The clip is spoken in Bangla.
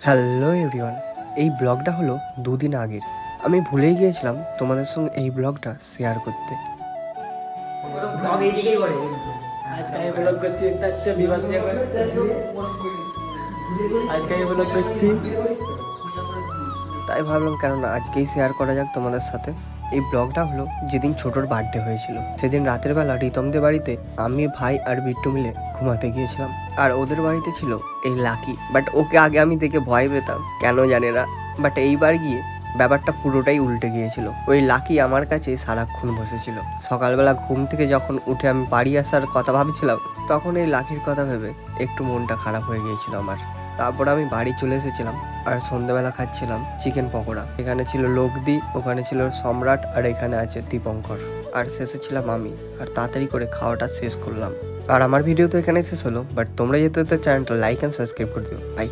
হ্যালো এভরিওয়ান, এই ব্লগটা হলো দুদিন আগের। আমি ভুলেই গিয়েছিলাম তোমাদের সঙ্গে এই ব্লগটা শেয়ার করতে। আজকে আমি ব্লগ করছি, একটা হচ্ছে বিবাহ শেয়ার করছি। আজকে আমি ব্লগ করছি। তাই ভাবলাম কেননা আজকেই শেয়ার করা যাক তোমাদের সাথে। এই ব্লগটা হলো যেদিন ছোটোর বার্থডে হয়েছিল, সেদিন রাতের বেলা রিতমদের বাড়িতে আমি, ভাই আর বিট্টু মিলে ঘুমাতে গিয়েছিলাম। আর ওদের বাড়িতে ছিল এই লাকি, বাট ওকে আগে আমি দেখে ভয় পেতাম, কেন জানে না। বাট এইবার গিয়ে ব্যাপারটা পুরোটাই উল্টে গিয়েছিল। ওই লাকি আমার কাছে সারাক্ষণ বসেছিল। সকালবেলা ঘুম থেকে যখন উঠে আমি বাড়ি আসার কথা ভাবছিলাম, তখন এই লাকির কথা ভেবে একটু মনটা খারাপ হয়ে গিয়েছিল আমার। তারপর আমি বাড়ি চলে এসেছিলাম আর সন্ধ্যাবেলা খাচ্ছিলাম চিকেন পকোড়া। এখানে ছিল লোকদি, ওখানে ছিল সম্রাট, আর এখানে আছে দীপঙ্কর, আর শেষে ছিলাম আমি। আর তাড়াতাড়ি করে খাওয়াটা শেষ করলাম। আর আমার ভিডিও তো এখানে শেষ হলো, বাট তোমরা যেতে চ্যানেলটা লাইক অ্যান্ড সাবস্ক্রাইব করে দিও। বাই।